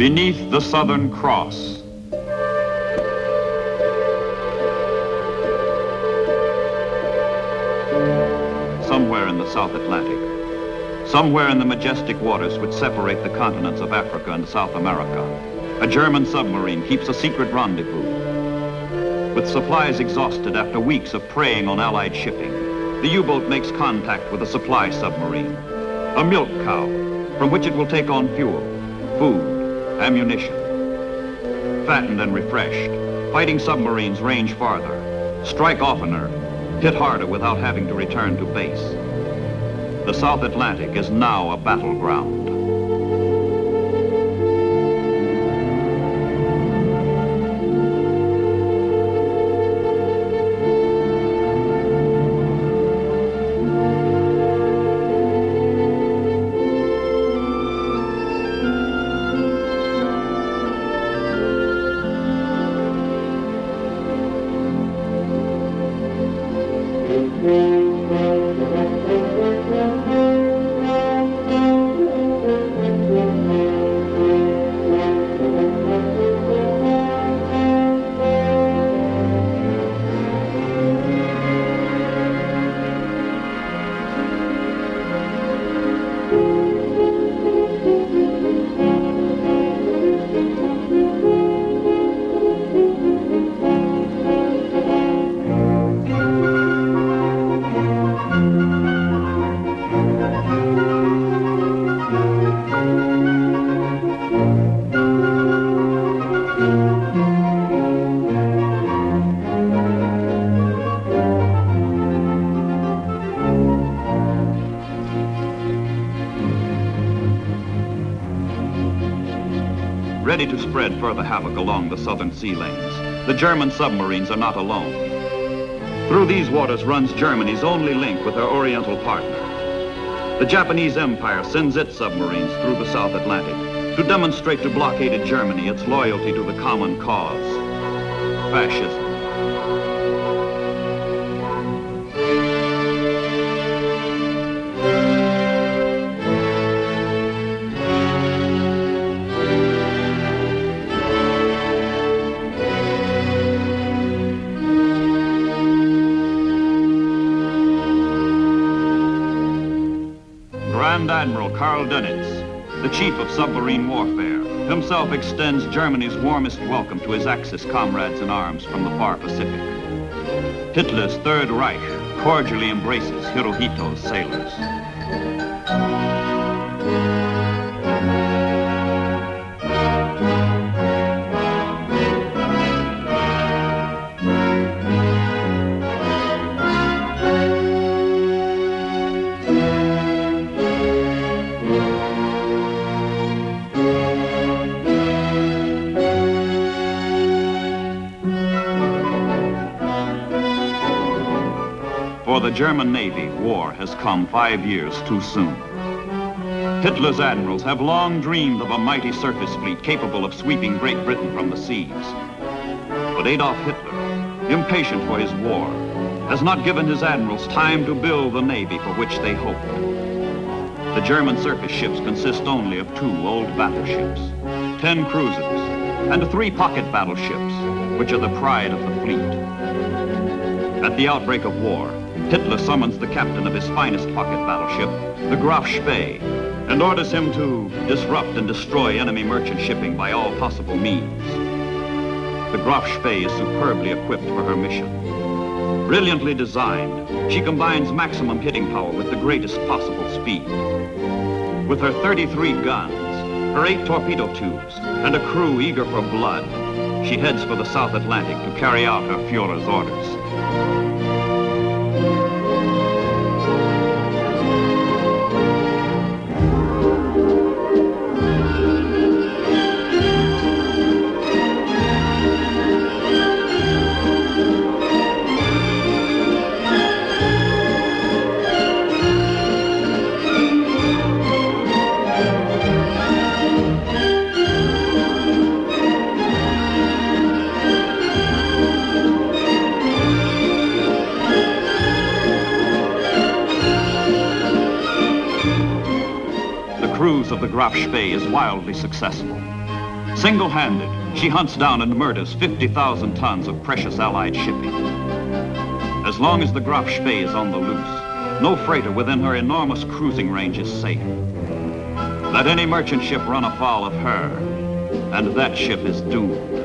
Beneath the Southern Cross. Somewhere in the South Atlantic, somewhere in the majestic waters which separate the continents of Africa and South America, a German submarine keeps a secret rendezvous. With supplies exhausted after weeks of preying on Allied shipping, the U-boat makes contact with a supply submarine, a milk cow, from which it will take on fuel, food, ammunition. Fattened and refreshed, fighting submarines range farther, strike oftener, hit harder without having to return to base. The South Atlantic is now a battleground. Ready to spread further havoc along the southern sea lanes, the German submarines are not alone. Through these waters runs Germany's only link with her Oriental partner. The Japanese Empire sends its submarines through the South Atlantic to demonstrate to blockaded Germany its loyalty to the common cause, fascism. Grand Admiral Karl Dönitz, the chief of submarine warfare, himself extends Germany's warmest welcome to his Axis comrades in arms from the far Pacific. Hitler's Third Reich cordially embraces Hirohito's sailors. For the German Navy, war has come 5 years too soon. Hitler's admirals have long dreamed of a mighty surface fleet capable of sweeping Great Britain from the seas. But Adolf Hitler, impatient for his war, has not given his admirals time to build the navy for which they hoped. The German surface ships consist only of 2 old battleships, 10 cruisers, and 3 pocket battleships, which are the pride of the fleet. At the outbreak of war, Hitler summons the captain of his finest pocket battleship, the Graf Spee, and orders him to disrupt and destroy enemy merchant shipping by all possible means. The Graf Spee is superbly equipped for her mission. Brilliantly designed, she combines maximum hitting power with the greatest possible speed. With her 33 guns, her 8 torpedo tubes, and a crew eager for blood, she heads for the South Atlantic to carry out her Führer's orders. The cruise of the Graf Spee is wildly successful. Single-handed, she hunts down and murders 50,000 tons of precious Allied shipping. As long as the Graf Spee is on the loose, no freighter within her enormous cruising range is safe. Let any merchant ship run afoul of her, and that ship is doomed.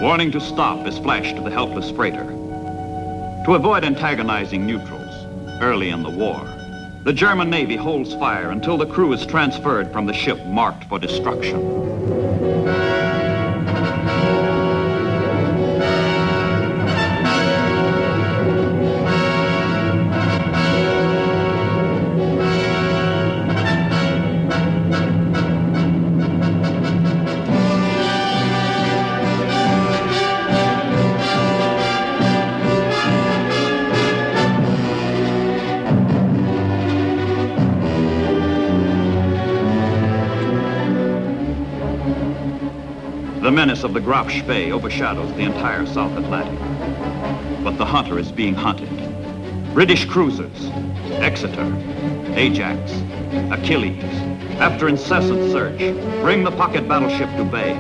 Warning to stop is flashed to the helpless freighter. To avoid antagonizing neutrals early in the war, the German Navy holds fire until the crew is transferred from the ship marked for destruction. The menace of the Graf Spee overshadows the entire South Atlantic. But the hunter is being hunted. British cruisers, Exeter, Ajax, Achilles, after incessant search, bring the pocket battleship to bay.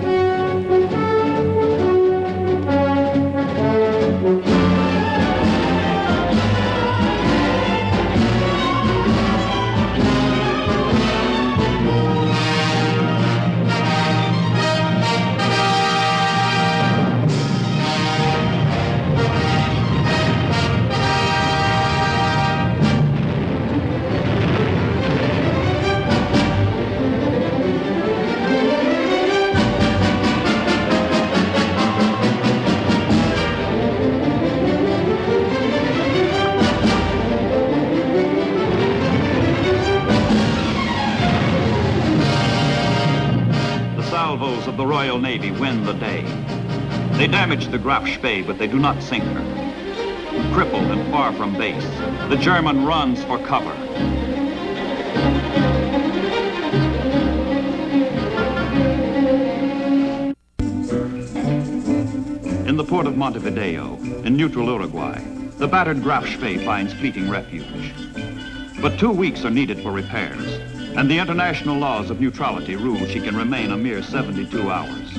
Salvos of the Royal Navy win the day. They damage the Graf Spee, but they do not sink her. Crippled and far from base, the German runs for cover. In the port of Montevideo, in neutral Uruguay, the battered Graf Spee finds fleeting refuge. But 2 weeks are needed for repairs, and the international laws of neutrality rule she can remain a mere 72 hours.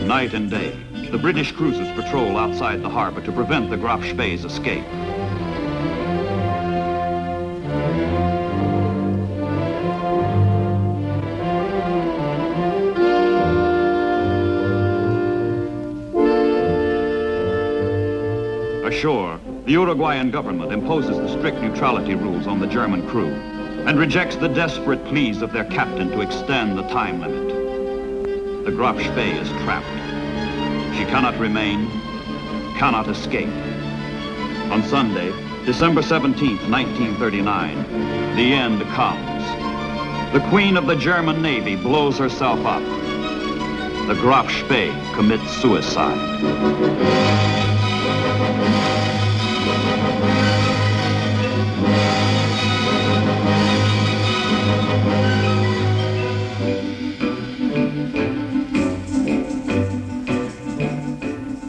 Night and day, the British cruisers patrol outside the harbor to prevent the Graf Spee's escape. Ashore, the Uruguayan government imposes the strict neutrality rules on the German crew and rejects the desperate pleas of their captain to extend the time limit. The Graf Spee is trapped. She cannot remain, cannot escape. On Sunday, December 17th, 1939, the end comes. The Queen of the German Navy blows herself up. The Graf Spee commits suicide.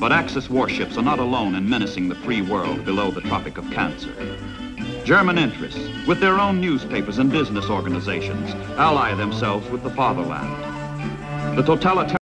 But Axis warships are not alone in menacing the free world below the Tropic of Cancer. German interests, with their own newspapers and business organizations, ally themselves with the fatherland. The totalitarian